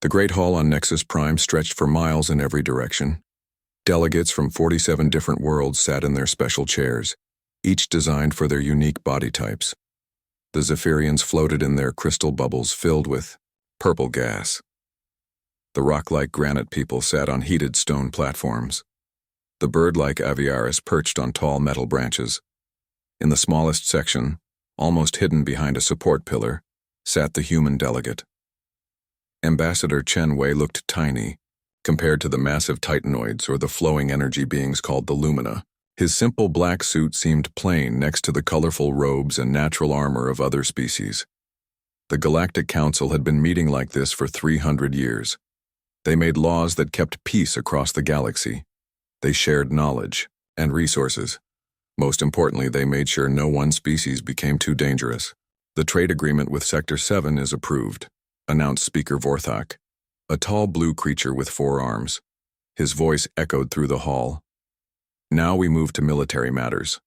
The Great Hall on Nexus Prime stretched for miles in every direction. Delegates from 47 different worlds sat in their special chairs, each designed for their unique body types. The Zephyrians floated in their crystal bubbles filled with purple gas. The rock-like granite people sat on heated stone platforms. The bird-like Aviaris perched on tall metal branches. In the smallest section, almost hidden behind a support pillar, sat the human delegate. Ambassador Chen Wei looked tiny, compared to the massive titanoids or the flowing energy beings called the Lumina. His simple black suit seemed plain next to the colorful robes and natural armor of other species. The Galactic Council had been meeting like this for 300 years. They made laws that kept peace across the galaxy. They shared knowledge and resources. Most importantly, they made sure no one species became too dangerous. The trade agreement with Sector 7 is approved, announced Speaker Vorthak, a tall blue creature with 4 arms. His voice echoed through the hall. Now we move to military matters.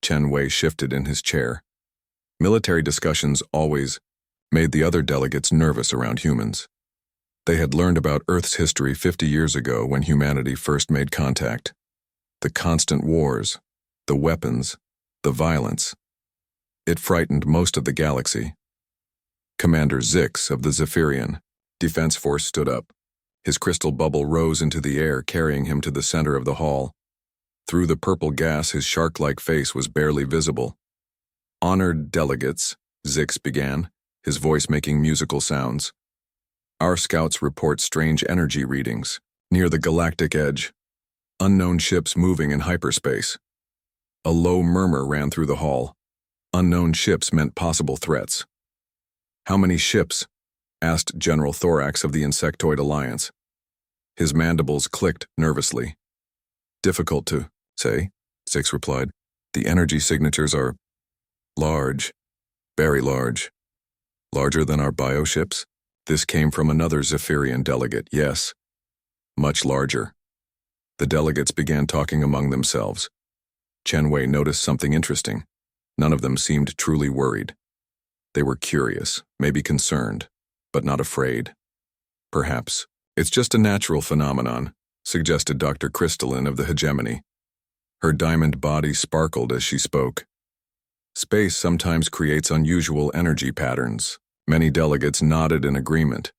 Chen Wei shifted in his chair. Military discussions always made the other delegates nervous around humans. They had learned about Earth's history 50 years ago when humanity first made contact. The constant wars, the weapons, the violence. It frightened most of the galaxy. Commander Zix of the Zephyrian Defense Force stood up. His crystal bubble rose into the air, carrying him to the center of the hall. Through the purple gas, his shark-like face was barely visible. Honored delegates, Zix began, his voice making musical sounds. Our scouts report strange energy readings near the galactic edge. Unknown ships moving in hyperspace. A low murmur ran through the hall. Unknown ships meant possible threats. How many ships? Asked General Thorax of the Insectoid Alliance. His mandibles clicked nervously. Difficult to say, Zix replied. The energy signatures are large, very large. Larger than our bioships? This came from another Zephyrian delegate, yes. Much larger. The delegates began talking among themselves. Chen Wei noticed something interesting. None of them seemed truly worried. They were curious, maybe concerned, but not afraid. Perhaps it's just a natural phenomenon, suggested Dr. Crystalline of the Hegemony. Her diamond body sparkled as she spoke. Space sometimes creates unusual energy patterns. Many delegates nodded in agreement.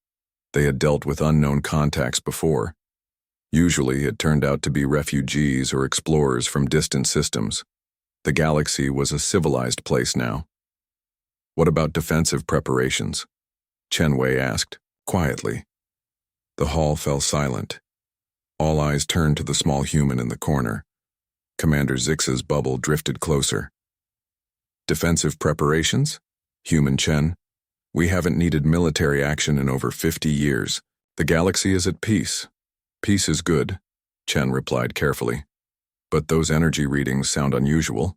They had dealt with unknown contacts before. Usually it turned out to be refugees or explorers from distant systems. The galaxy was a civilized place now. What about defensive preparations? Chen Wei asked, quietly. The hall fell silent. All eyes turned to the small human in the corner. Commander Zix's bubble drifted closer. Defensive preparations? Human Chen? We haven't needed military action in over 50 years. The galaxy is at peace. Peace is good, Chen replied carefully. But those energy readings sound unusual.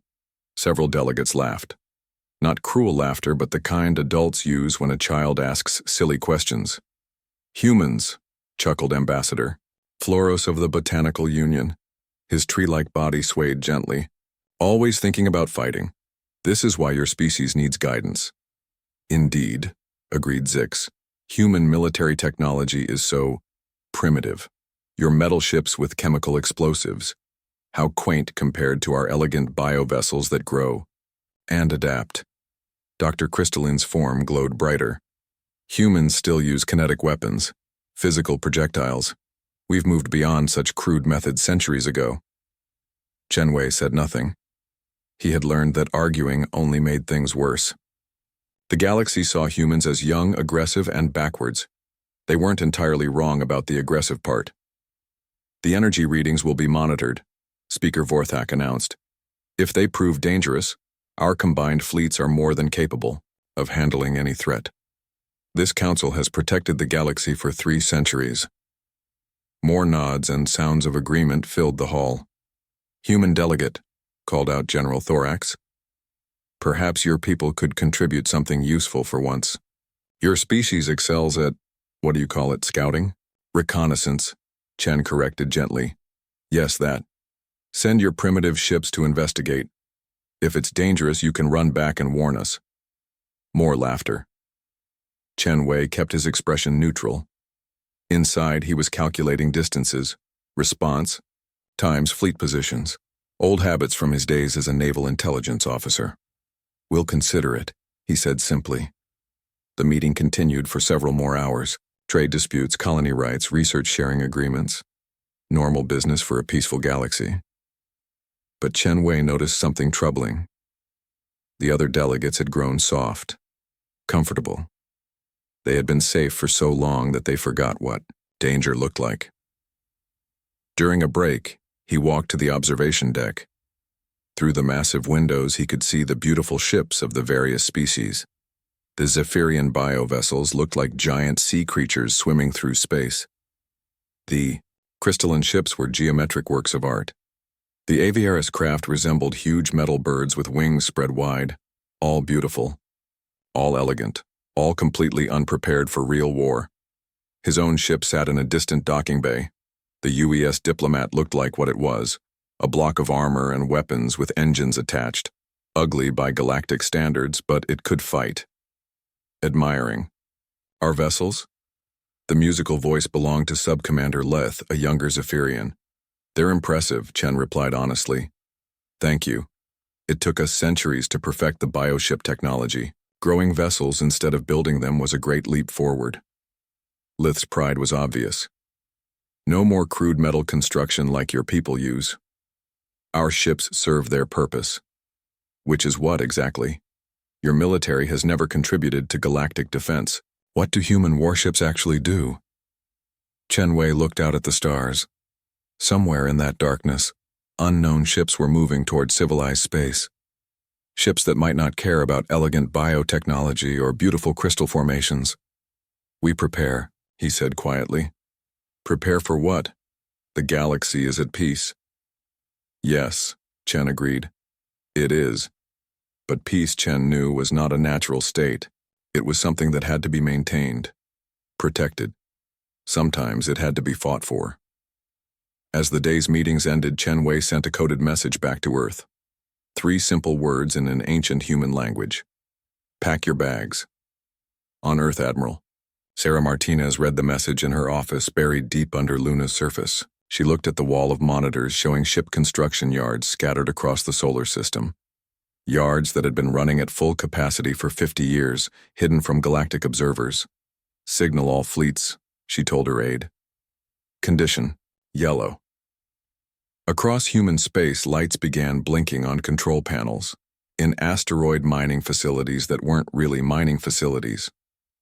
Several delegates laughed. Not cruel laughter, but the kind adults use when a child asks silly questions. Humans, chuckled Ambassador. Floros of the Botanical Union. His tree-like body swayed gently. Always thinking about fighting. This is why your species needs guidance. Indeed, agreed Zix. Human military technology is so primitive. Your metal ships with chemical explosives. How quaint compared to our elegant biovessels that grow and adapt. Dr. Crystalline's form glowed brighter. Humans still use kinetic weapons, physical projectiles. We've moved beyond such crude methods centuries ago. Chen Wei said nothing. He had learned that arguing only made things worse. The galaxy saw humans as young, aggressive, and backwards. They weren't entirely wrong about the aggressive part. The energy readings will be monitored, Speaker Vorthak announced. If they prove dangerous, our combined fleets are more than capable of handling any threat. This council has protected the galaxy for 3 centuries. More nods and sounds of agreement filled the hall. Human delegate, called out General Thorax. Perhaps your people could contribute something useful for once. Your species excels at, what do you call it, scouting? Reconnaissance, Chen corrected gently. Yes, that. Send your primitive ships to investigate. If it's dangerous, you can run back and warn us. More laughter. Chen Wei kept his expression neutral. Inside, he was calculating distances, response, times fleet positions, old habits from his days as a naval intelligence officer. "We'll consider it," he said simply. The meeting continued for several more hours. Trade disputes, colony rights, research sharing agreements. Normal business for a peaceful galaxy. But Chen Wei noticed something troubling. The other delegates had grown soft, comfortable. They had been safe for so long that they forgot what danger looked like. During a break, he walked to the observation deck. Through the massive windows, he could see the beautiful ships of the various species. The Zephyrian bio-vessels looked like giant sea creatures swimming through space. The crystalline ships were geometric works of art. The Aviaris craft resembled huge metal birds with wings spread wide, all beautiful, all elegant, all completely unprepared for real war. His own ship sat in a distant docking bay. The UES Diplomat looked like what it was, a block of armor and weapons with engines attached, ugly by galactic standards, but it could fight. Admiring. "Our vessels?" The musical voice belonged to Sub-Commander Leth, a younger Zephyrian. "They're impressive," Chen replied honestly. "Thank you. It took us centuries to perfect the bioship technology. Growing vessels instead of building them was a great leap forward." Leth's pride was obvious. "No more crude metal construction like your people use. Our ships serve their purpose." "Which is what, exactly?" "Your military has never contributed to galactic defense. What do human warships actually do?" Chen Wei looked out at the stars. Somewhere in that darkness, unknown ships were moving toward civilized space. Ships that might not care about elegant biotechnology or beautiful crystal formations. "We prepare," he said quietly. "Prepare for what? The galaxy is at peace." "Yes," Chen agreed. "It is." But peace, Chen knew, was not a natural state. It was something that had to be maintained, protected. Sometimes it had to be fought for. As the day's meetings ended, Chen Wei sent a coded message back to Earth. 3 simple words in an ancient human language. "Pack your bags." On Earth, Admiral. Sarah Martinez read the message in her office, buried deep under Luna's surface. She looked at the wall of monitors showing ship construction yards scattered across the solar system. Yards that had been running at full capacity for 50 years, hidden from galactic observers. "Signal all fleets," she told her aide. Condition: yellow. Across human space, lights began blinking on control panels. In asteroid mining facilities that weren't really mining facilities.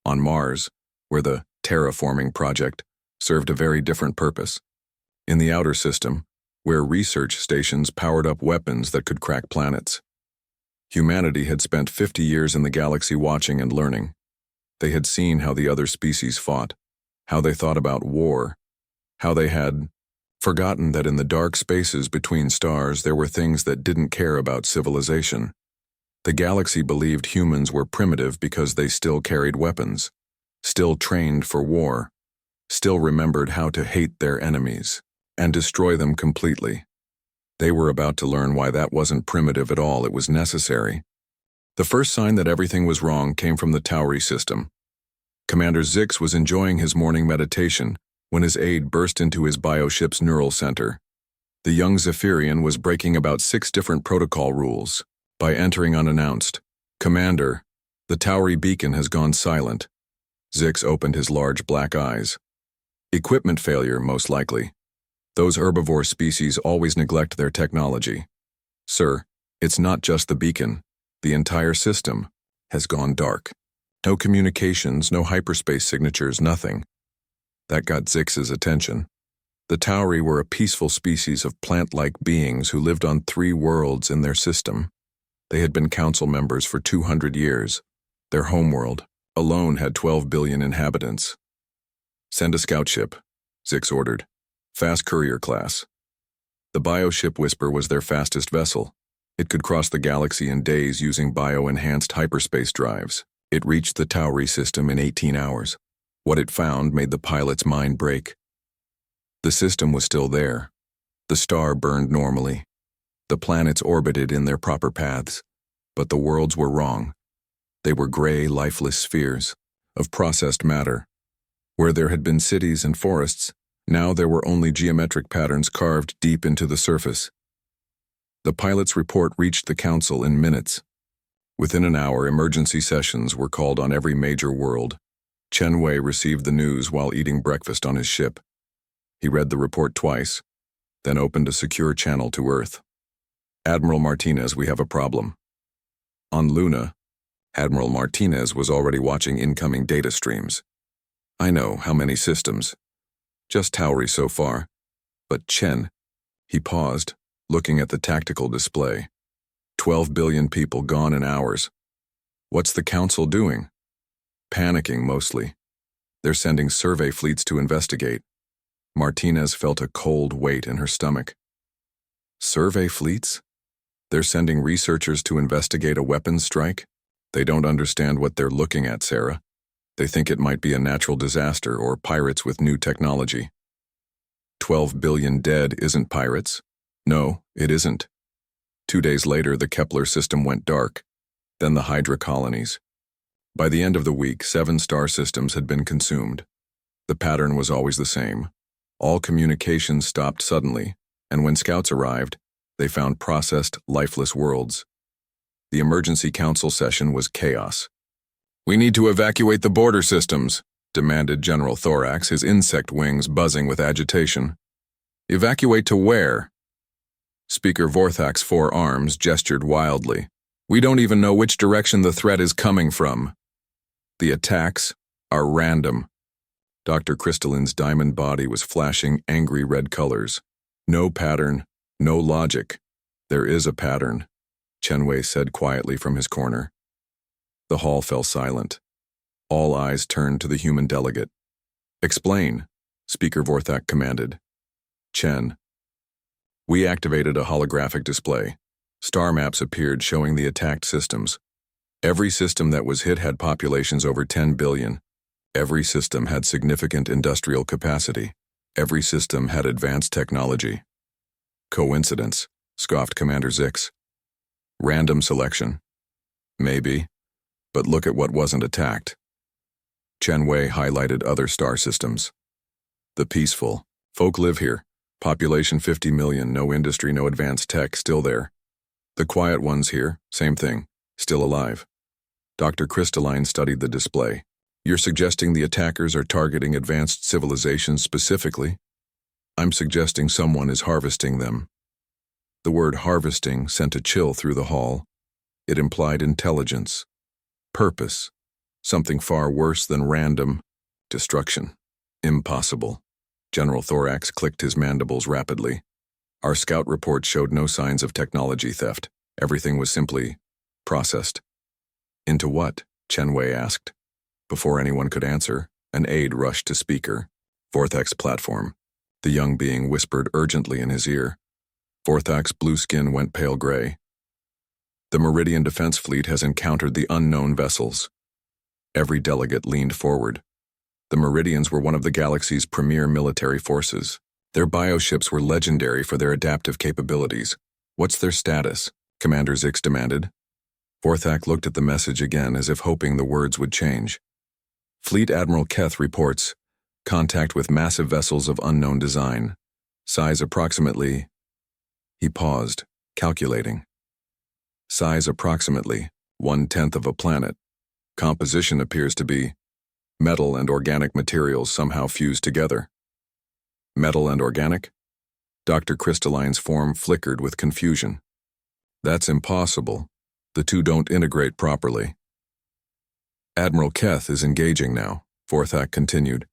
On Mars, where the terraforming project served a very different purpose. In the outer system, where research stations powered up weapons that could crack planets. Humanity had spent 50 years in the galaxy watching and learning. They had seen how the other species fought, how they thought about war, how they had forgotten that in the dark spaces between stars there were things that didn't care about civilization. The galaxy believed humans were primitive because they still carried weapons, still trained for war, still remembered how to hate their enemies and destroy them completely. They were about to learn why that wasn't primitive at all, it was necessary. The first sign that everything was wrong came from the Tauri system. Commander Zix was enjoying his morning meditation when his aide burst into his bioship's neural center. The young Zephyrian was breaking about 6 different protocol rules by entering unannounced. "Commander, the Tauri beacon has gone silent." Zix opened his large black eyes. "Equipment failure, most likely. Those herbivore species always neglect their technology. Sir, it's not just the beacon. The entire system has gone dark. No communications, no hyperspace signatures, nothing." That got Zix's attention. The Tauri were a peaceful species of plant-like beings who lived on 3 worlds in their system. They had been council members for 200 years. Their homeworld alone had 12 billion inhabitants. "Send a scout ship," Zix ordered. "Fast courier class." The bioship Whisper was their fastest vessel. It could cross the galaxy in days using bio-enhanced hyperspace drives. It reached the Tauri system in 18 hours. What it found made the pilot's mind break. The system was still there. The star burned normally. The planets orbited in their proper paths. But the worlds were wrong. They were gray, lifeless spheres of processed matter. Where there had been cities and forests, now there were only geometric patterns carved deep into the surface. The pilot's report reached the council in minutes. Within an hour, emergency sessions were called on every major world. Chen Wei received the news while eating breakfast on his ship. He read the report twice, then opened a secure channel to Earth. Admiral Martinez, we have a problem. On Luna, Admiral Martinez was already watching incoming data streams. I know, how many systems? Just Tauri so far. But Chen, he paused, looking at the tactical display. 12 billion people gone in hours. What's the council doing? Panicking mostly. They're sending survey fleets to investigate. Martinez felt a cold weight in her stomach. Survey fleets? They're sending researchers to investigate a weapons strike? They don't understand what they're looking at, Sarah. They think it might be a natural disaster or pirates with new technology. 12 billion dead isn't pirates. No, it isn't. 2 days later, the Kepler system went dark, then the Hydra colonies. By the end of the week, 7 star systems had been consumed. The pattern was always the same. All communications stopped suddenly, and when scouts arrived, they found processed, lifeless worlds. The emergency council session was chaos. We need to evacuate the border systems, demanded General Thorax, his insect wings buzzing with agitation. Evacuate to where? Speaker Vorthak's 4 arms gestured wildly. We don't even know which direction the threat is coming from. The attacks are random. Dr. Crystalline's diamond body was flashing angry red colors. No pattern, no logic. There is a pattern, Chen Wei said quietly from his corner. The hall fell silent. All eyes turned to the human delegate. Explain, Speaker Vorthak commanded. Chen. We activated a holographic display. Star maps appeared showing the attacked systems. Every system that was hit had populations over 10 billion. Every system had significant industrial capacity. Every system had advanced technology. Coincidence, scoffed Commander Zix. Random selection. Maybe, but look at what wasn't attacked. Chen Wei highlighted other star systems. The peaceful. Folk live here. Population 50 million, no industry, no advanced tech, still there. The quiet ones here, same thing, still alive. Dr. Crystalline studied the display. You're suggesting the attackers are targeting advanced civilizations specifically? I'm suggesting someone is harvesting them. The word harvesting sent a chill through the hall. It implied intelligence, purpose, something far worse than random destruction. Impossible. General Thorax clicked his mandibles rapidly. Our scout report showed no signs of technology theft. Everything was simply processed. Into what? Chen Wei asked. Before anyone could answer, an aide rushed to Speaker Vorthak's platform. The young being whispered urgently in his ear. Vorthak's blue skin went pale gray. The Meridian Defense Fleet has encountered the unknown vessels. Every delegate leaned forward. The Meridians were one of the galaxy's premier military forces. Their bioships were legendary for their adaptive capabilities. What's their status? Commander Zix demanded. Vorthak looked at the message again as if hoping the words would change. Fleet Admiral Keth reports contact with massive vessels of unknown design. Size approximately... He paused, calculating. Size approximately 1/10 of a planet. Composition appears to be metal and organic materials somehow fused together. Metal and organic? Dr. Crystalline's form flickered with confusion. That's impossible. The two don't integrate properly. Admiral Keth is engaging now, Vorthak continued.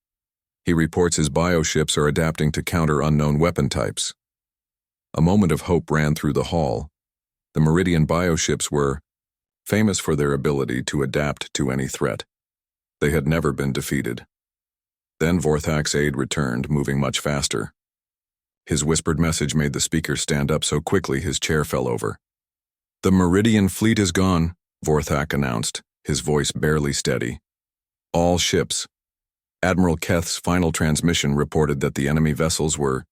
He reports his bioships are adapting to counter unknown weapon types. A moment of hope ran through the hall. The Meridian bioships were famous for their ability to adapt to any threat. They had never been defeated. Then Vorthak's aide returned, moving much faster. His whispered message made the speaker stand up so quickly his chair fell over. The Meridian fleet is gone, Vorthak announced, his voice barely steady. All ships. Admiral Keth's final transmission reported that the enemy vessels were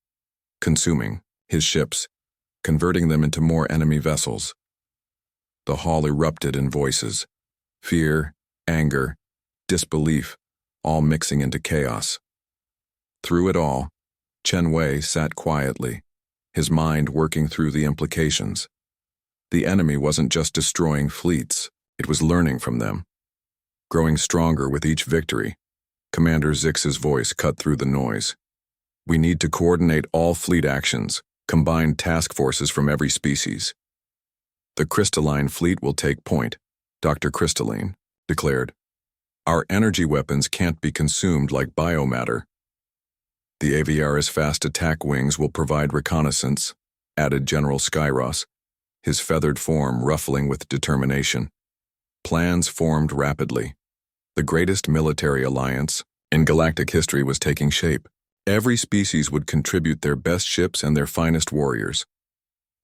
consuming his ships, converting them into more enemy vessels. The hall erupted in voices. Fear, anger, disbelief, all mixing into chaos. Through it all, Chen Wei sat quietly, his mind working through the implications. The enemy wasn't just destroying fleets, it was learning from them. Growing stronger with each victory, Commander Zix's voice cut through the noise. We need to coordinate all fleet actions, combine task forces from every species. The crystalline fleet will take point, Dr. Crystalline declared. Our energy weapons can't be consumed like biomatter. The AVR's fast attack wings will provide reconnaissance, added General Skyros, his feathered form ruffling with determination. Plans formed rapidly. The greatest military alliance in galactic history was taking shape. Every species would contribute their best ships and their finest warriors.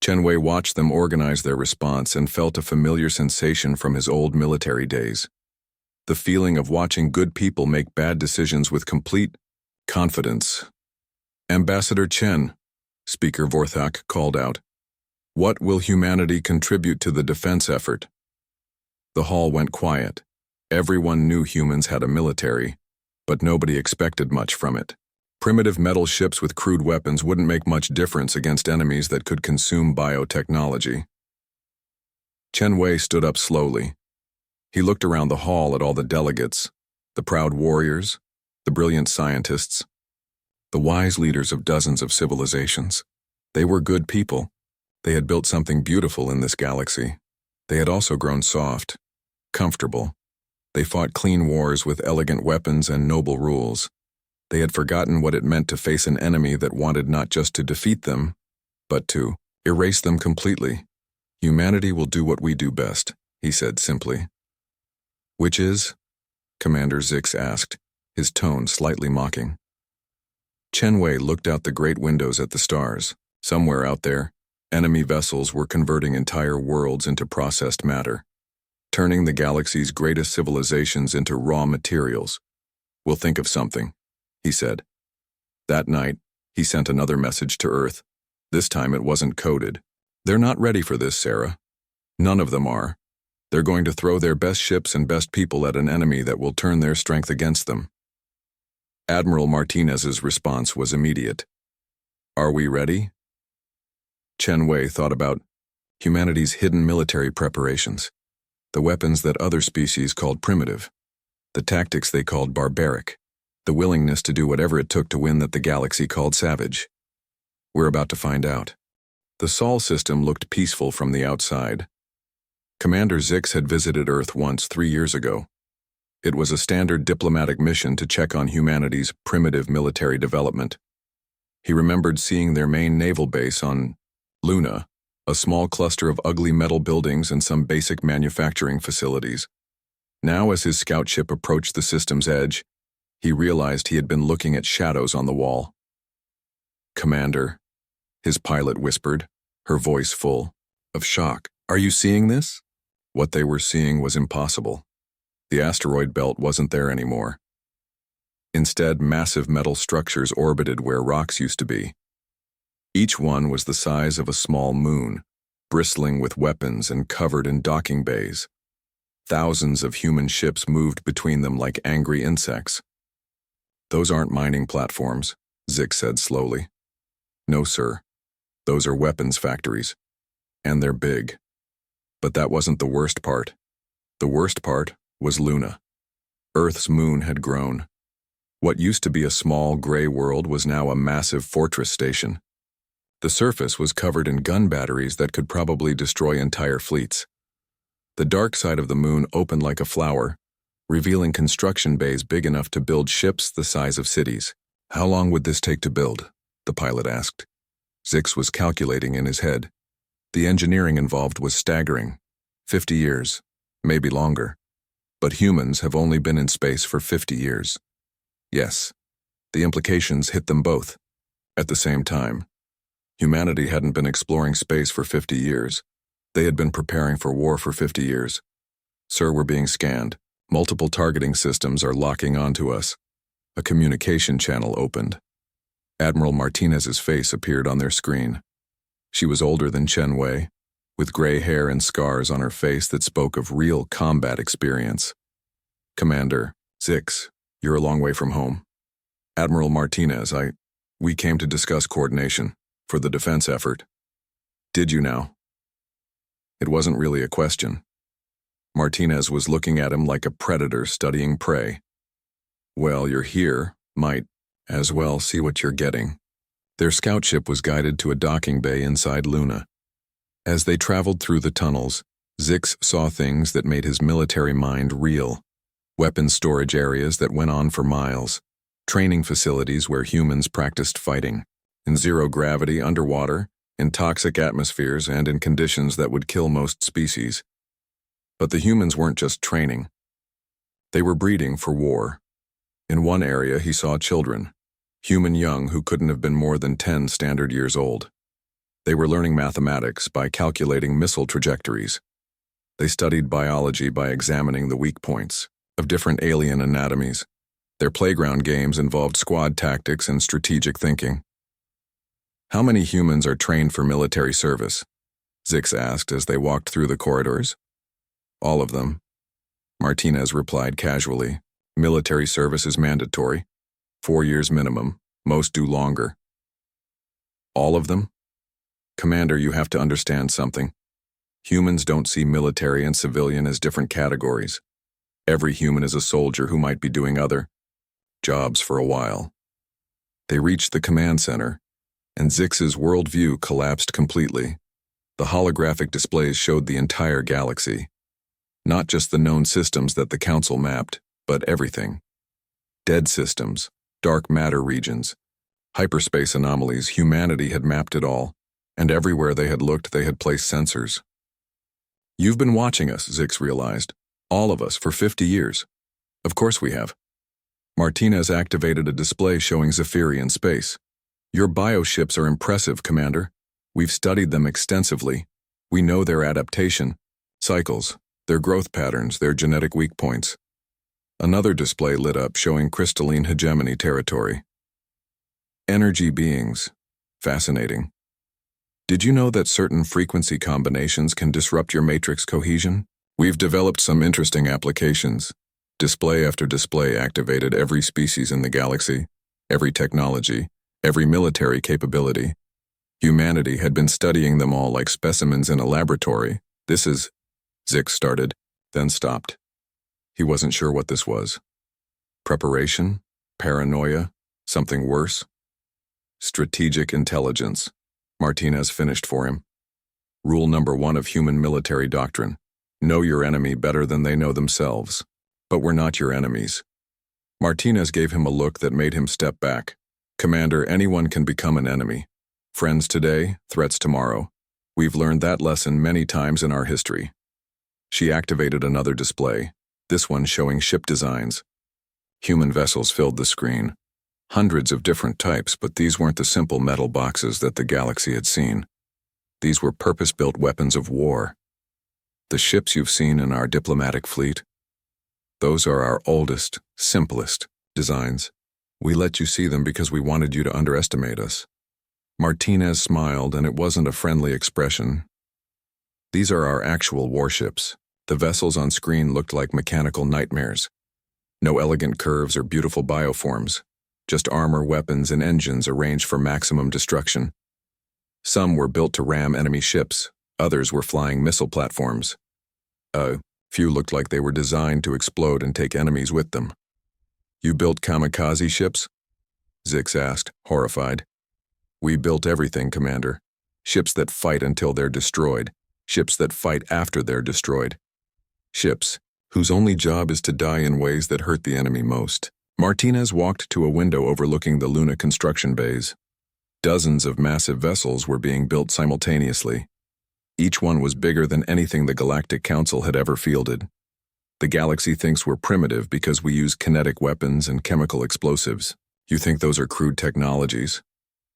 Chen Wei watched them organize their response and felt a familiar sensation from his old military days. The feeling of watching good people make bad decisions with complete confidence. Ambassador Chen, Speaker Vorthak called out, what will humanity contribute to the defense effort? The hall went quiet. Everyone knew humans had a military, but nobody expected much from it. Primitive metal ships with crude weapons wouldn't make much difference against enemies that could consume biotechnology. Chen Wei stood up slowly. He looked around the hall at all the delegates, the proud warriors, the brilliant scientists, the wise leaders of dozens of civilizations. They were good people. They had built something beautiful in this galaxy. They had also grown soft, comfortable. They fought clean wars with elegant weapons and noble rules. They had forgotten what it meant to face an enemy that wanted not just to defeat them, but to erase them completely. Humanity will do what we do best, he said simply. Which is? Commander Zix asked, his tone slightly mocking. Chen Wei looked out the great windows at the stars. Somewhere out there, enemy vessels were converting entire worlds into processed matter, turning the galaxy's greatest civilizations into raw materials. We'll think of something, he said. That night, he sent another message to Earth. This time it wasn't coded. They're not ready for this, Sarah. None of them are. They're going to throw their best ships and best people at an enemy that will turn their strength against them. Admiral Martinez's response was immediate. Are we ready? Chen Wei thought about humanity's hidden military preparations, the weapons that other species called primitive, the tactics they called barbaric, the willingness to do whatever it took to win that the galaxy called savage. We're about to find out. The Sol system looked peaceful from the outside. Commander Zix had visited Earth once 3 years ago. It was a standard diplomatic mission to check on humanity's primitive military development. He remembered seeing their main naval base on Luna, a small cluster of ugly metal buildings and some basic manufacturing facilities. Now, as his scout ship approached the system's edge, he realized he had been looking at shadows on the wall. Commander, his pilot whispered, her voice full of shock. Are you seeing this? What they were seeing was impossible. The asteroid belt wasn't there anymore. Instead, massive metal structures orbited where rocks used to be. Each one was the size of a small moon, bristling with weapons and covered in docking bays. Thousands of human ships moved between them like angry insects. Those aren't mining platforms, Zix said slowly. No, sir. Those are weapons factories. And they're big. But that wasn't the worst part. The worst part was Luna. Earth's moon had grown. What used to be a small gray world was now a massive fortress station. The surface was covered in gun batteries that could probably destroy entire fleets. The dark side of the moon opened like a flower, revealing construction bays big enough to build ships the size of cities. How long would this take to build? The pilot asked. Zix was calculating in his head. The engineering involved was staggering. 50 years, maybe longer. But humans have only been in space for 50 years. Yes, the implications hit them both. At the same time, humanity hadn't been exploring space for 50 years. They had been preparing for war for 50 years. Sir, we're being scanned. Multiple targeting systems are locking onto us. A communication channel opened. Admiral Martinez's face appeared on their screen. She was older than Chen Wei, with gray hair and scars on her face that spoke of real combat experience. Commander, Zix, You're a long way from home. Admiral Martinez, we came to discuss coordination for the defense effort. Did you now? It wasn't really a question. Martinez was looking at him like a predator studying prey. Well, you're here, might as well see what you're getting. Their scout ship was guided to a docking bay inside Luna. As they traveled through the tunnels, Zix saw things that made his military mind reel. Weapons storage areas that went on for miles. Training facilities where humans practiced fighting. In zero gravity underwater, in toxic atmospheres, and in conditions that would kill most species. But the humans weren't just training. They were breeding for war. In one area he saw children, human young who couldn't have been more than 10 standard years old. They were learning mathematics by calculating missile trajectories. They studied biology by examining the weak points of different alien anatomies. Their playground games involved squad tactics and strategic thinking. How many humans are trained for military service? Zix asked as they walked through the corridors. All of them. Martinez replied casually. Military service is mandatory. 4 years minimum. Most do longer. All of them? Commander, you have to understand something. Humans don't see military and civilian as different categories. Every human is a soldier who might be doing other jobs for a while. They reached the command center, and Zix's worldview collapsed completely. The holographic displays showed the entire galaxy. Not just the known systems that the Council mapped, but everything. Dead systems, dark matter regions, hyperspace anomalies. Humanity had mapped it all, and everywhere they had looked they had placed sensors. You've been watching us, Zix realized. All of us, for 50 years. Of course we have. Martinez activated a display showing Zephyri in space. Your bioships are impressive, Commander. We've studied them extensively. We know their adaptation cycles, their growth patterns, their genetic weak points. Another display lit up showing crystalline hegemony territory. Energy beings. Fascinating. Did you know that certain frequency combinations can disrupt your matrix cohesion? We've developed some interesting applications. Display after display activated every species in the galaxy, every technology, every military capability. Humanity had been studying them all like specimens in a laboratory. This is... Zix started, then stopped. He wasn't sure what this was. Preparation? Paranoia? Something worse? Strategic intelligence. Martinez finished for him. Rule number 1 of human military doctrine. Know your enemy better than they know themselves. But we're not your enemies. Martinez gave him a look that made him step back. Commander, anyone can become an enemy. Friends today, threats tomorrow. We've learned that lesson many times in our history. She activated another display, this one showing ship designs. Human vessels filled the screen. Hundreds of different types, but these weren't the simple metal boxes that the galaxy had seen. These were purpose-built weapons of war. The ships you've seen in our diplomatic fleet, those are our oldest, simplest designs. We let you see them because we wanted you to underestimate us. Martinez smiled, and it wasn't a friendly expression. These are our actual warships. The vessels on screen looked like mechanical nightmares. No elegant curves or beautiful bioforms, just armor, weapons, and engines arranged for maximum destruction. Some were built to ram enemy ships, others were flying missile platforms. A few looked like they were designed to explode and take enemies with them. You built kamikaze ships? Zix asked, horrified. We built everything, Commander. Ships that fight until they're destroyed. Ships that fight after they're destroyed. Ships whose only job is to die in ways that hurt the enemy most. Martinez walked to a window overlooking the Luna construction bays. Dozens of massive vessels were being built simultaneously. Each one was bigger than anything the Galactic Council had ever fielded. The galaxy thinks we're primitive because we use kinetic weapons and chemical explosives. You think those are crude technologies?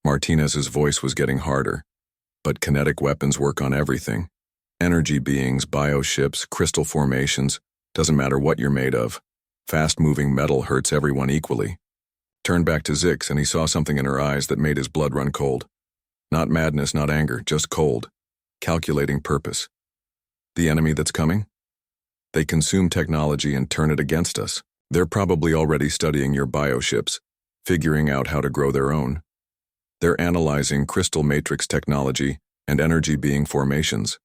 Martinez's voice was getting harder. But kinetic weapons work on everything. Energy beings, bioships, crystal formations, doesn't matter what you're made of. Fast-moving metal hurts everyone equally. Turned back to Zix, and he saw something in her eyes that made his blood run cold. Not madness, not anger, just cold. Calculating purpose. The enemy that's coming? They consume technology and turn it against us. They're probably already studying your bioships, figuring out how to grow their own. They're analyzing crystal matrix technology and energy being formations.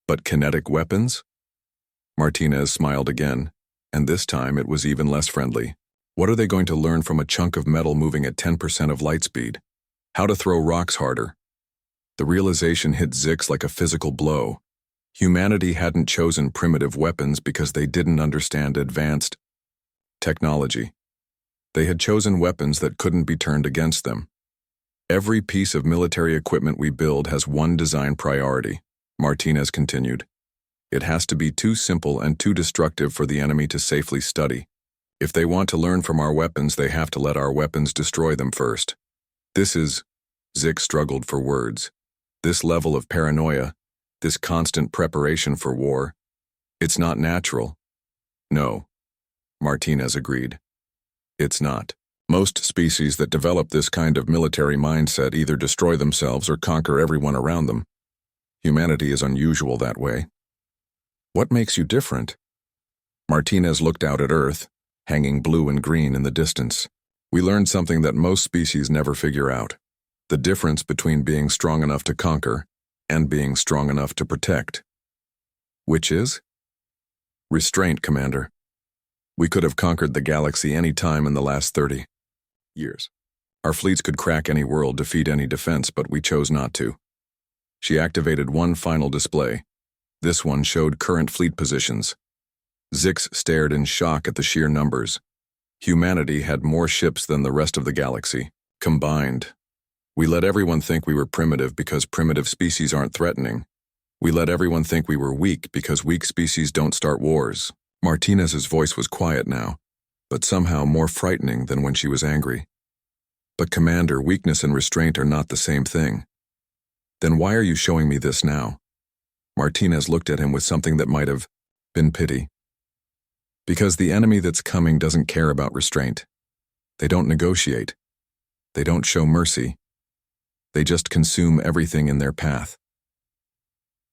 But kinetic weapons? Martinez smiled again, and this time it was even less friendly. What are they going to learn from a chunk of metal moving at 10% of light speed? How to throw rocks harder? The realization hit Zix like a physical blow. Humanity hadn't chosen primitive weapons because they didn't understand advanced technology. They had chosen weapons that couldn't be turned against them. Every piece of military equipment we build has one design priority, Martinez continued. It has to be too simple and too destructive for the enemy to safely study. If they want to learn from our weapons, they have to let our weapons destroy them first. Zix struggled for words. This level of paranoia, this constant preparation for war, it's not natural. No, Martinez agreed. It's not. Most species that develop this kind of military mindset either destroy themselves or conquer everyone around them. Humanity is unusual that way. What makes you different? Martinez looked out at Earth, hanging blue and green in the distance. We learned something that most species never figure out. The difference between being strong enough to conquer and being strong enough to protect. Which is? Restraint, Commander. We could have conquered the galaxy any time in the last 30 years. Our fleets could crack any world, defeat any defense, but we chose not to. She activated one final display. This one showed current fleet positions. Zix stared in shock at the sheer numbers. Humanity had more ships than the rest of the galaxy, combined. We let everyone think we were primitive because primitive species aren't threatening. We let everyone think we were weak because weak species don't start wars. Martinez's voice was quiet now, but somehow more frightening than when she was angry. But Commander, weakness and restraint are not the same thing. Then why are you showing me this now? Martinez looked at him with something that might have been pity. Because the enemy that's coming doesn't care about restraint. They don't negotiate. They don't show mercy. They just consume everything in their path.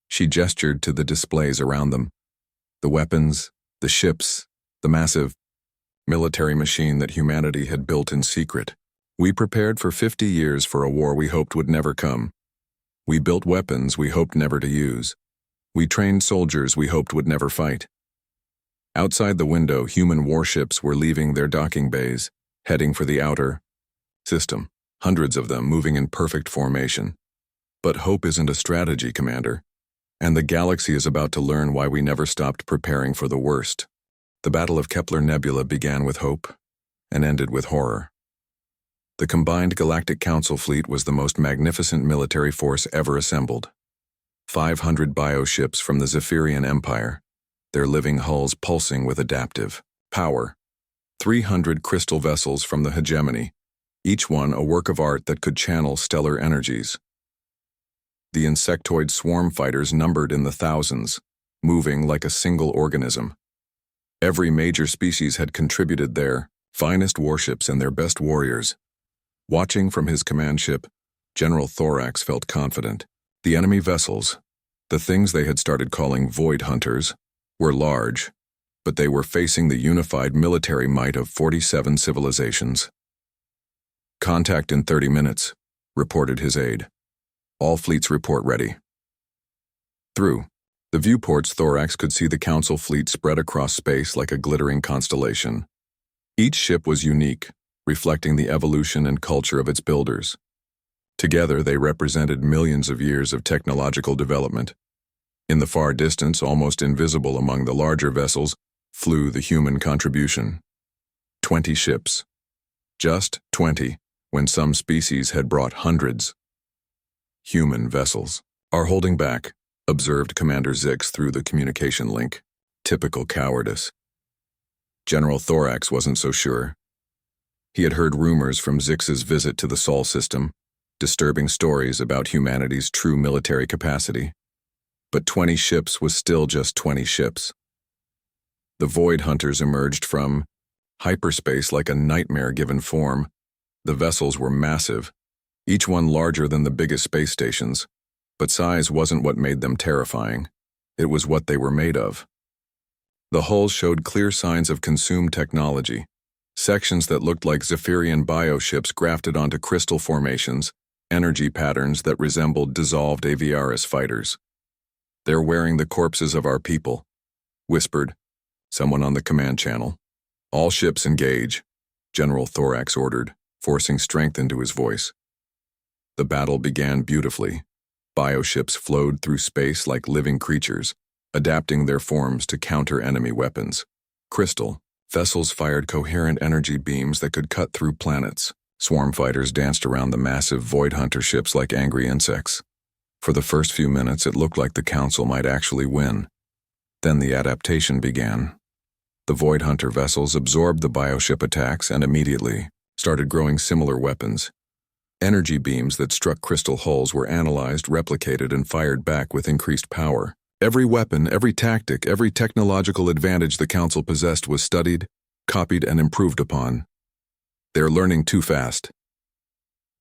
She gestured to the displays around them. The weapons, the ships, the massive military machine that humanity had built in secret. We prepared for 50 years for a war we hoped would never come. We built weapons we hoped never to use. We trained soldiers we hoped would never fight. Outside the window, human warships were leaving their docking bays, heading for the outer system, hundreds of them moving in perfect formation. But hope isn't a strategy, Commander. And the galaxy is about to learn why we never stopped preparing for the worst. The Battle of Kepler Nebula began with hope and ended with horror. The combined Galactic Council fleet was the most magnificent military force ever assembled. 500 bioships from the Zephyrian Empire, their living hulls pulsing with adaptive power. 300 crystal vessels from the hegemony, each one a work of art that could channel stellar energies. The insectoid swarm fighters numbered in the thousands, moving like a single organism. Every major species had contributed their finest warships and their best warriors. Watching from his command ship, General Thorax felt confident. The enemy vessels, the things they had started calling void hunters, were large, but they were facing the unified military might of 47 civilizations. Contact in 30 minutes, reported his aide. All fleets report ready. Through the viewports, Thorax could see the Council fleet spread across space like a glittering constellation. Each ship was unique, reflecting the evolution and culture of its builders. Together, they represented millions of years of technological development. In the far distance, almost invisible among the larger vessels, flew the human contribution. 20 ships. Just 20, when some species had brought hundreds. Human vessels are holding back, observed Commander Zix through the communication link. Typical cowardice. General Thorax wasn't so sure. He had heard rumors from Zix's visit to the Sol system, disturbing stories about humanity's true military capacity. But 20 ships was still just 20 ships. The Void Hunters emerged from hyperspace like a nightmare given form. The vessels were massive, each one larger than the biggest space stations, but size wasn't what made them terrifying. It was what they were made of. The hulls showed clear signs of consumed technology, sections that looked like Zephyrian bioships grafted onto crystal formations, energy patterns that resembled dissolved Aviaris fighters. "They're wearing the corpses of our people," whispered someone on the command channel. "All ships engage," General Thorax ordered, forcing strength into his voice. The battle began beautifully. Bioships flowed through space like living creatures, adapting their forms to counter enemy weapons. Crystal vessels fired coherent energy beams that could cut through planets. Swarm fighters danced around the massive Void Hunter ships like angry insects. For the first few minutes, it looked like the Council might actually win. Then the adaptation began. The Void Hunter vessels absorbed the bioship attacks and immediately started growing similar weapons. Energy beams that struck crystal hulls were analyzed, replicated, and fired back with increased power. Every weapon, every tactic, every technological advantage the Council possessed was studied, copied, and improved upon. "They're learning too fast."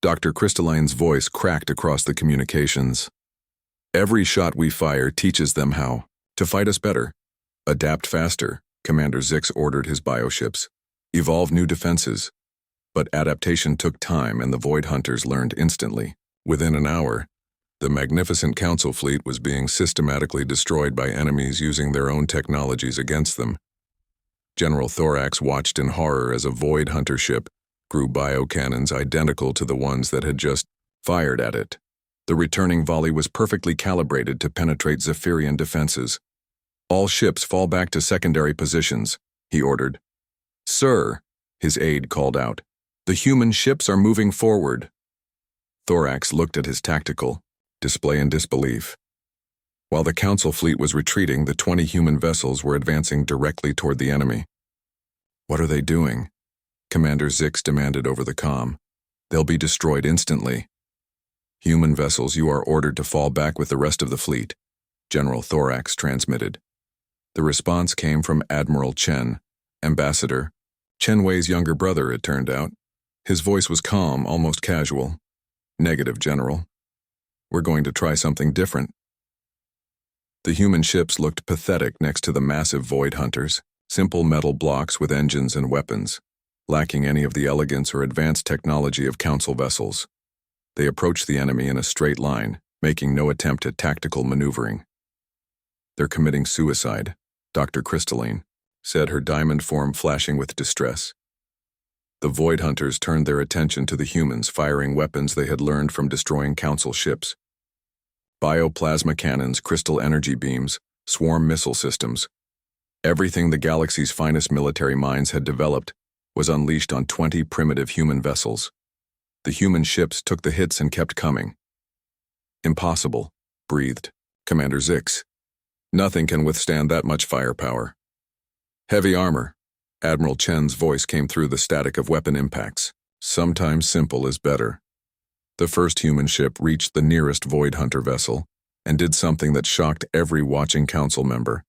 Dr. Crystalline's voice cracked across the communications. "Every shot we fire teaches them how to fight us better. Adapt faster," Commander Zix ordered his bioships. "Evolve new defenses." But adaptation took time, and the Void Hunters learned instantly. Within an hour, the magnificent Council fleet was being systematically destroyed by enemies using their own technologies against them. General Thorax watched in horror as a Void Hunter ship grew biocannons identical to the ones that had just fired at it. The returning volley was perfectly calibrated to penetrate Zephyrian defenses. "All ships fall back to secondary positions," he ordered. "Sir," his aide called out, "the human ships are moving forward." Thorax looked at his tactical display in disbelief. While the Council fleet was retreating, the 20 human vessels were advancing directly toward the enemy. "What are they doing?" Commander Zix demanded over the comm. "They'll be destroyed instantly." "Human vessels, you are ordered to fall back with the rest of the fleet," General Thorax transmitted. The response came from Admiral Chen, Ambassador, Chen Wei's younger brother, it turned out. His voice was calm, almost casual. "Negative, General. We're going to try something different." The human ships looked pathetic next to the massive Void Hunters, simple metal blocks with engines and weapons, lacking any of the elegance or advanced technology of Council vessels. They approached the enemy in a straight line, making no attempt at tactical maneuvering. "They're committing suicide," Dr. Crystalline said, her diamond form flashing with distress. The Void Hunters turned their attention to the humans, firing weapons they had learned from destroying Council ships. Bioplasma cannons, crystal energy beams, swarm missile systems. Everything the galaxy's finest military minds had developed was unleashed on 20 primitive human vessels. The human ships took the hits and kept coming. "Impossible," breathed Commander Zix. "Nothing can withstand that much firepower." "Heavy armor." Admiral Chen's voice came through the static of weapon impacts. "Sometimes simple is better." The first human ship reached the nearest Void Hunter vessel and did something that shocked every watching Council member.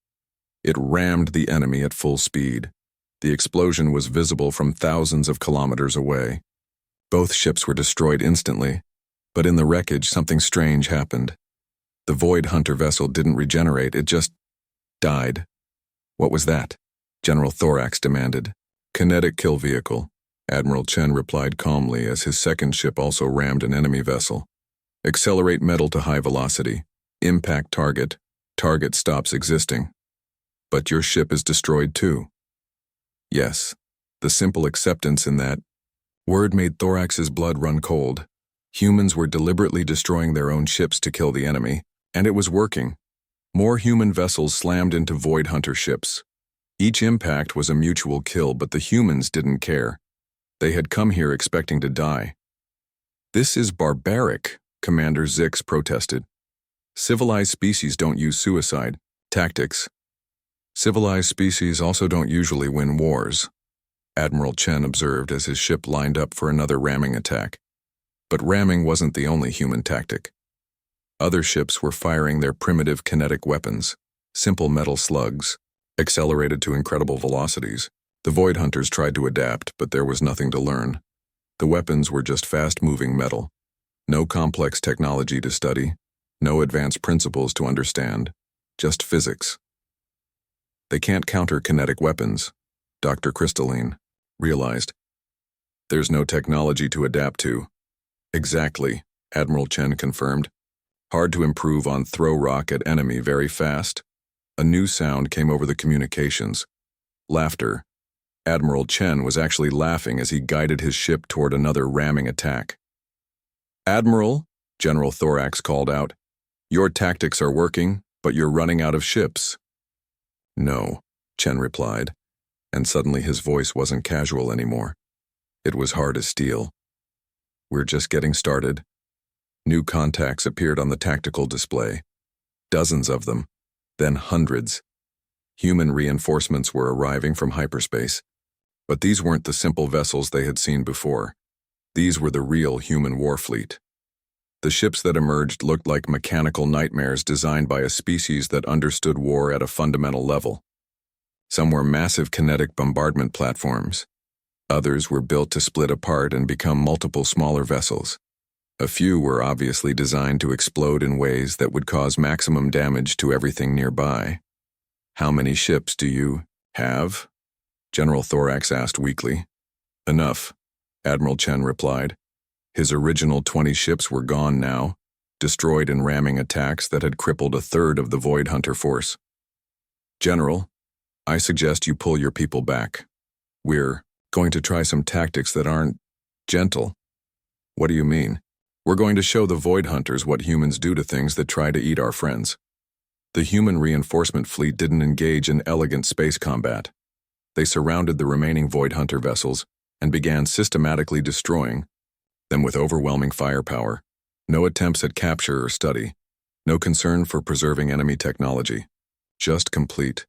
It rammed the enemy at full speed. The explosion was visible from thousands of kilometers away. Both ships were destroyed instantly, but in the wreckage something strange happened. The Void Hunter vessel didn't regenerate, it just died. "What was that?" General Thorax demanded. "Kinetic kill vehicle," Admiral Chen replied calmly as his second ship also rammed an enemy vessel. "Accelerate metal to high velocity. Impact target. Target stops existing." "But your ship is destroyed too." Yes, the simple acceptance in that word made Thorax's blood run cold. Humans were deliberately destroying their own ships to kill the enemy, and it was working. More human vessels slammed into Void Hunter ships. Each impact was a mutual kill, but the humans didn't care. They had come here expecting to die. "This is barbaric," Commander Zix protested. "Civilized species don't use suicide tactics. Civilized species also don't usually win wars," Admiral Chen observed as his ship lined up for another ramming attack. But ramming wasn't the only human tactic. Other ships were firing their primitive kinetic weapons, simple metal slugs, accelerated to incredible velocities. The Void Hunters tried to adapt, but there was nothing to learn. The weapons were just fast-moving metal. No complex technology to study, no advanced principles to understand, just physics. They can't counter kinetic weapons, Dr. Crystalline realized. There's no technology to adapt to. Exactly, Admiral Chen confirmed. Hard to improve on throw rock at enemy very fast. A new sound came over the communications. Laughter. Admiral Chen was actually laughing as he guided his ship toward another ramming attack. Admiral, General Thorax called out, your tactics are working, but you're running out of ships. No, Chen replied, and suddenly his voice wasn't casual anymore. It was hard as steel. We're just getting started. New contacts appeared on the tactical display. Dozens of them, then hundreds. Human reinforcements were arriving from hyperspace. But these weren't the simple vessels they had seen before. These were the real human war fleet. The ships that emerged looked like mechanical nightmares designed by a species that understood war at a fundamental level. Some were massive kinetic bombardment platforms. Others were built to split apart and become multiple smaller vessels. A few were obviously designed to explode in ways that would cause maximum damage to everything nearby. How many ships do you have? General Thorax asked weakly. Enough, Admiral Chen replied. His original 20 ships were gone now, destroyed in ramming attacks that had crippled a third of the Void Hunter force. General, I suggest you pull your people back. We're going to try some tactics that aren't gentle. What do you mean? We're going to show the Void Hunters what humans do to things that try to eat our friends. The human reinforcement fleet didn't engage in elegant space combat. They surrounded the remaining Void Hunter vessels and began systematically destroying them with overwhelming firepower. No attempts at capture or study. No concern for preserving enemy technology. Just complete,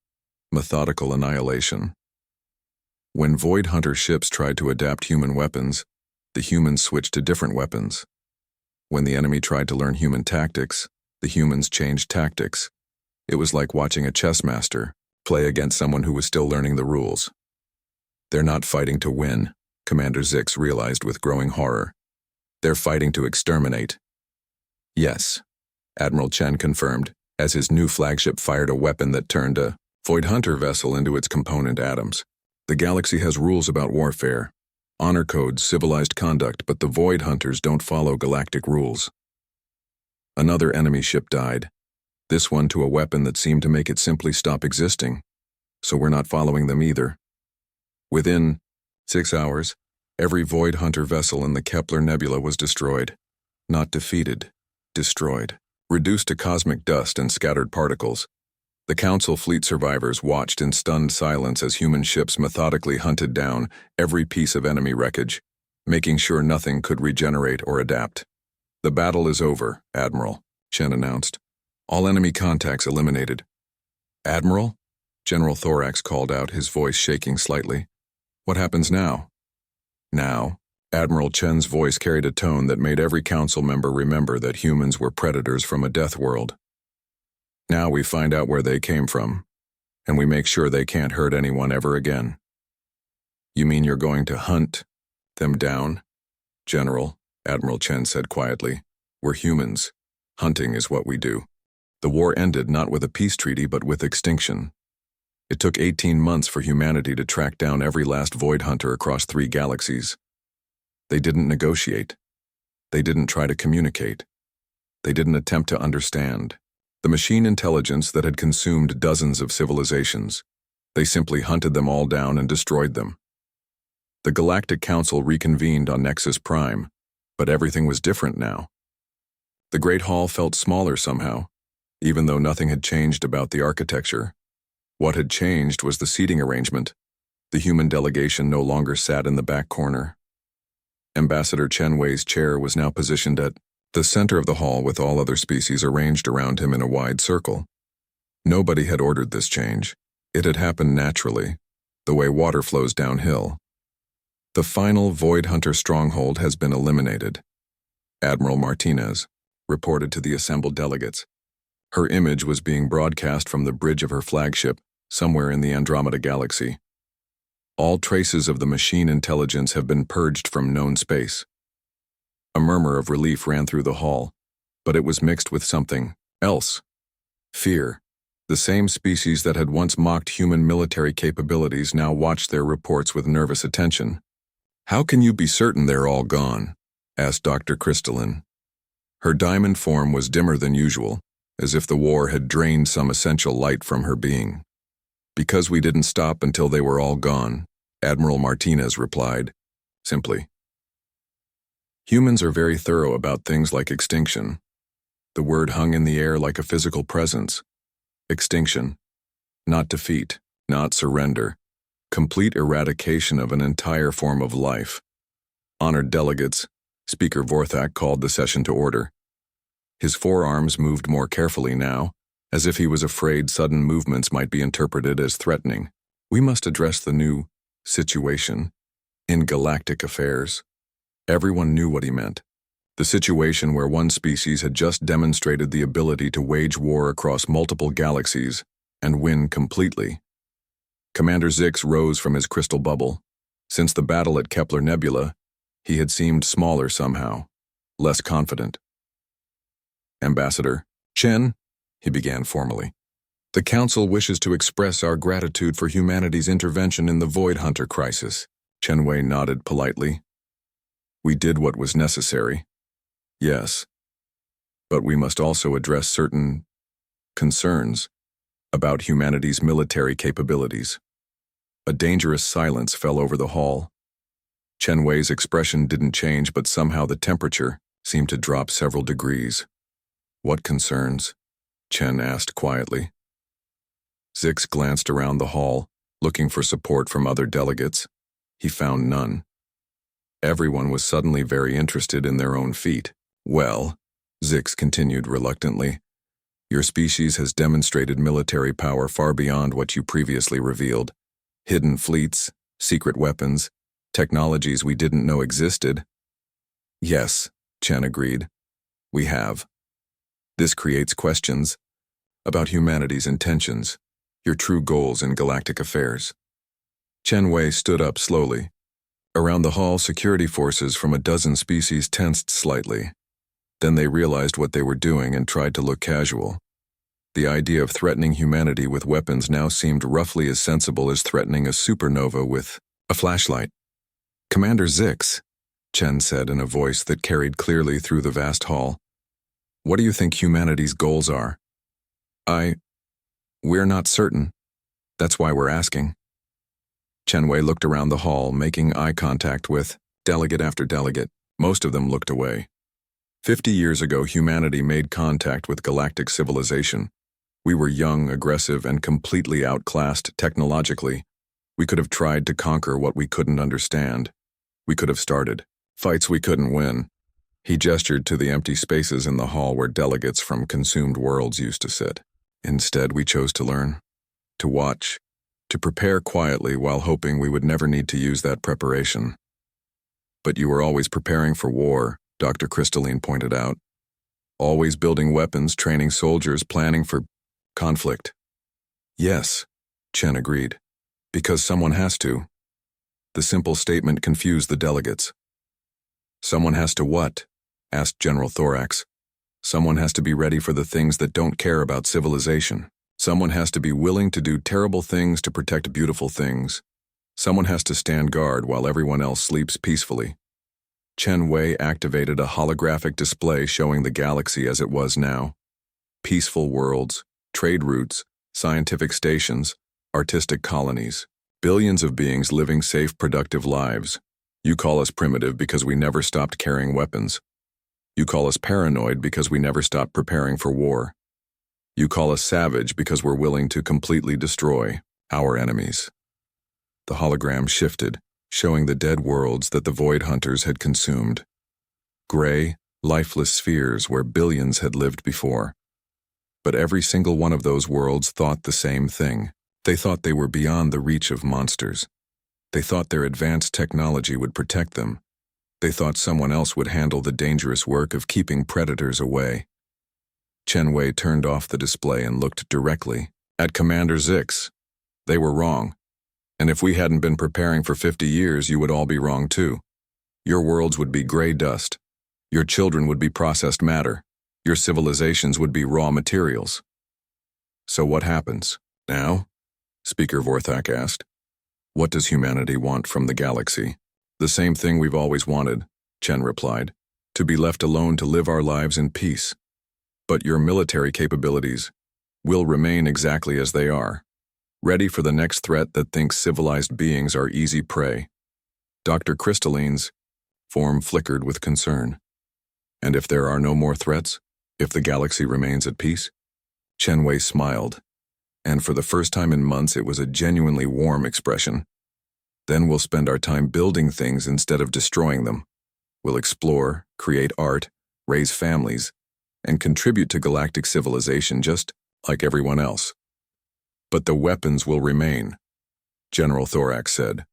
methodical annihilation. When Void Hunter ships tried to adapt human weapons, the humans switched to different weapons. When the enemy tried to learn human tactics, the humans changed tactics. It was like watching a chess master play against someone who was still learning the rules. They're not fighting to win, Commander Zix realized with growing horror. They're fighting to exterminate. Yes, Admiral Chen confirmed, as his new flagship fired a weapon that turned a Void Hunter vessel into its component atoms. The galaxy has rules about warfare, honor codes, civilized conduct, but the Void Hunters don't follow galactic rules. Another enemy ship died. This one to a weapon that seemed to make it simply stop existing, so we're not following them either. Within 6 hours, every Void Hunter vessel in the Kepler Nebula was destroyed. Not defeated, destroyed, reduced to cosmic dust and scattered particles. The Council fleet survivors watched in stunned silence as human ships methodically hunted down every piece of enemy wreckage, making sure nothing could regenerate or adapt. The battle is over, Admiral, Chen announced. All enemy contacts eliminated. Admiral? General Thorax called out, his voice shaking slightly. What happens now? Now, Admiral Chen's voice carried a tone that made every council member remember that humans were predators from a death world. Now we find out where they came from, and we make sure they can't hurt anyone ever again. You mean you're going to hunt them down? General, Admiral Chen said quietly. We're humans. Hunting is what we do. The war ended not with a peace treaty but with extinction. It took 18 months for humanity to track down every last Void Hunter across 3 galaxies. They didn't negotiate. They didn't try to communicate. They didn't attempt to understand the machine intelligence that had consumed dozens of civilizations. They simply hunted them all down and destroyed them. The Galactic Council reconvened on Nexus Prime, but everything was different now. The Great Hall felt smaller somehow, even though nothing had changed about the architecture. What had changed was the seating arrangement. The human delegation no longer sat in the back corner. Ambassador Chen Wei's chair was now positioned at the center of the hall with all other species arranged around him in a wide circle. Nobody had ordered this change. It had happened naturally, the way water flows downhill. The final Void Hunter stronghold has been eliminated. Admiral Martinez reported to the assembled delegates. Her image was being broadcast from the bridge of her flagship, somewhere in the Andromeda Galaxy. All traces of the machine intelligence have been purged from known space. A murmur of relief ran through the hall, but it was mixed with something else. Fear. The same species that had once mocked human military capabilities now watched their reports with nervous attention. "How can you be certain they're all gone?" asked Dr. Crystalline. Her diamond form was dimmer than usual, as if the war had drained some essential light from her being. "Because we didn't stop until they were all gone," Admiral Martinez replied, simply. Humans are very thorough about things like extinction. The word hung in the air like a physical presence. Extinction. Not defeat, not surrender. Complete eradication of an entire form of life. Honored delegates, Speaker Vorthak called the session to order. His forearms moved more carefully now, as if he was afraid sudden movements might be interpreted as threatening. "We must address the new situation in galactic affairs." Everyone knew what he meant. The situation where one species had just demonstrated the ability to wage war across multiple galaxies and win completely. Commander Zix rose from his crystal bubble. Since the battle at Kepler Nebula, he had seemed smaller somehow, less confident. "Ambassador Chen," he began formally, "the Council wishes to express our gratitude for humanity's intervention in the Void Hunter crisis." Chen Wei nodded politely. "We did what was necessary. Yes. But we must also address certain concerns about humanity's military capabilities." A dangerous silence fell over the hall. Chen Wei's expression didn't change, but somehow the temperature seemed to drop several degrees. "What concerns?" Chen asked quietly. Zix glanced around the hall, looking for support from other delegates. He found none. Everyone was suddenly very interested in their own feat. "Well," Zix continued reluctantly, "your species has demonstrated military power far beyond what you previously revealed. Hidden fleets, secret weapons, technologies we didn't know existed." "Yes," Chen agreed. "We have. This creates questions about humanity's intentions, your true goals in galactic affairs." Chen Wei stood up slowly. Around the hall, security forces from a dozen species tensed slightly. Then they realized what they were doing and tried to look casual. The idea of threatening humanity with weapons now seemed roughly as sensible as threatening a supernova with a flashlight. "Commander Zix," Chen said in a voice that carried clearly through the vast hall, "what do you think humanity's goals are?" We're not certain. That's why we're asking." Chen Wei looked around the hall, making eye contact with delegate after delegate. Most of them looked away. 50 years ago, humanity made contact with galactic civilization. We were young, aggressive, and completely outclassed technologically. We could have tried to conquer what we couldn't understand. We could have started fights we couldn't win. He gestured to the empty spaces in the hall where delegates from consumed worlds used to sit. Instead, we chose to learn, to watch, to prepare quietly while hoping we would never need to use that preparation. "But you were always preparing for war," Dr. Crystalline pointed out. "Always building weapons, training soldiers, planning for conflict." "Yes," Chen agreed. "Because someone has to." The simple statement confused the delegates. "Someone has to what?" asked General Thorax. "Someone has to be ready for the things that don't care about civilization. Someone has to be willing to do terrible things to protect beautiful things. Someone has to stand guard while everyone else sleeps peacefully." Chen Wei activated a holographic display showing the galaxy as it was now. Peaceful worlds, trade routes, scientific stations, artistic colonies. Billions of beings living safe, productive lives. You call us primitive because we never stopped carrying weapons. You call us paranoid because we never stopped preparing for war. You call us savage because we're willing to completely destroy our enemies. The hologram shifted, showing the dead worlds that the Void Hunters had consumed. Gray, lifeless spheres where billions had lived before. But every single one of those worlds thought the same thing. They thought they were beyond the reach of monsters. They thought their advanced technology would protect them. They thought someone else would handle the dangerous work of keeping predators away. Chen Wei turned off the display and looked directly at Commander Zix. They were wrong. And if we hadn't been preparing for 50 years, you would all be wrong too. Your worlds would be gray dust. Your children would be processed matter. Your civilizations would be raw materials. So what happens? Now? Speaker Vorthak asked. What does humanity want from the galaxy? The same thing we've always wanted, Chen replied. To be left alone to live our lives in peace. But your military capabilities will remain exactly as they are, ready for the next threat that thinks civilized beings are easy prey. Dr. Crystalline's form flickered with concern. And if there are no more threats? If the galaxy remains at peace? Chen Wei smiled, and for the first time in months it was a genuinely warm expression. Then we'll spend our time building things instead of destroying them. We'll explore, create art, raise families, and contribute to galactic civilization just like everyone else. But the weapons will remain, General Thorax said.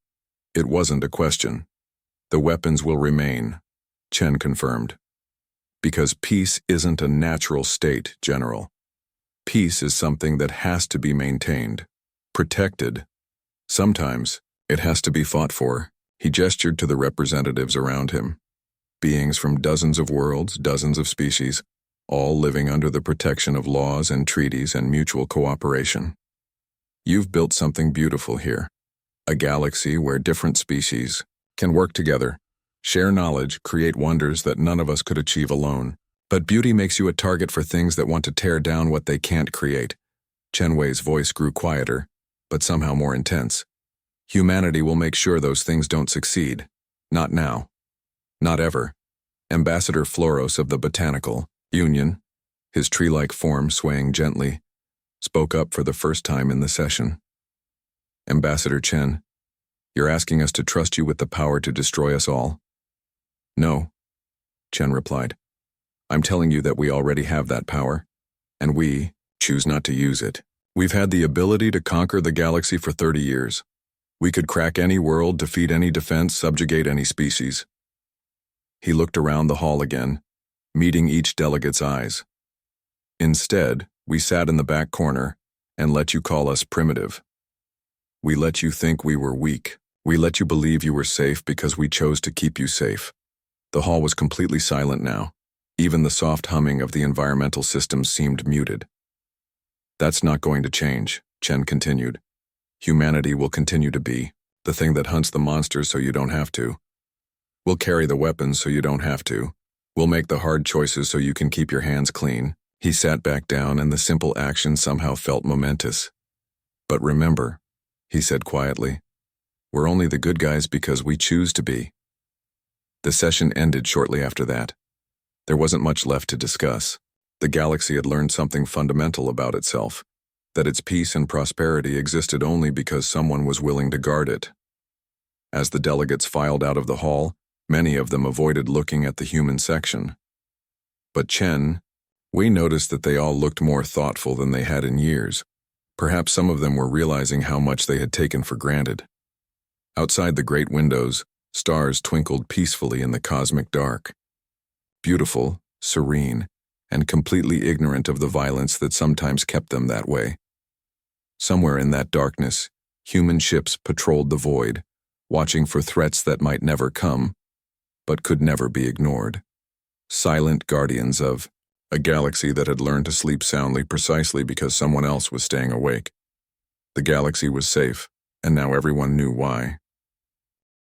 It wasn't a question. The weapons will remain, Chen confirmed. Because peace isn't a natural state, General. Peace is something that has to be maintained, protected. Sometimes, it has to be fought for. He gestured to the representatives around him. Beings from dozens of worlds, dozens of species, all living under the protection of laws and treaties and mutual cooperation. You've built something beautiful here. A galaxy where different species can work together, share knowledge, create wonders that none of us could achieve alone. But beauty makes you a target for things that want to tear down what they can't create. Chen Wei's voice grew quieter, but somehow more intense. Humanity will make sure those things don't succeed. Not now. Not ever. Ambassador Floros of the Botanical Union, his tree-like form swaying gently, spoke up for the first time in the session. Ambassador Chen, you're asking us to trust you with the power to destroy us all? No, Chen replied. I'm telling you that we already have that power, and we choose not to use it. We've had the ability to conquer the galaxy for 30 years. We could crack any world, defeat any defense, subjugate any species. He looked around the hall again, meeting each delegate's eyes. Instead, we sat in the back corner and let you call us primitive. We let you think we were weak. We let you believe you were safe because we chose to keep you safe. The hall was completely silent now. Even the soft humming of the environmental systems seemed muted. That's not going to change, Chen continued. Humanity will continue to be the thing that hunts the monsters so you don't have to. We'll carry the weapons so you don't have to. We'll make the hard choices so you can keep your hands clean. He sat back down and the simple action somehow felt momentous. But remember, he said quietly, we're only the good guys because we choose to be. The session ended shortly after that. There wasn't much left to discuss. The galaxy had learned something fundamental about itself, that its peace and prosperity existed only because someone was willing to guard it. As the delegates filed out of the hall, many of them avoided looking at the human section. But Chen, we noticed that they all looked more thoughtful than they had in years. Perhaps some of them were realizing how much they had taken for granted. Outside the great windows, stars twinkled peacefully in the cosmic dark. Beautiful, serene, and completely ignorant of the violence that sometimes kept them that way. Somewhere in that darkness, human ships patrolled the void, watching for threats that might never come, but could never be ignored. Silent guardians of a galaxy that had learned to sleep soundly precisely because someone else was staying awake. The galaxy was safe, and now everyone knew why.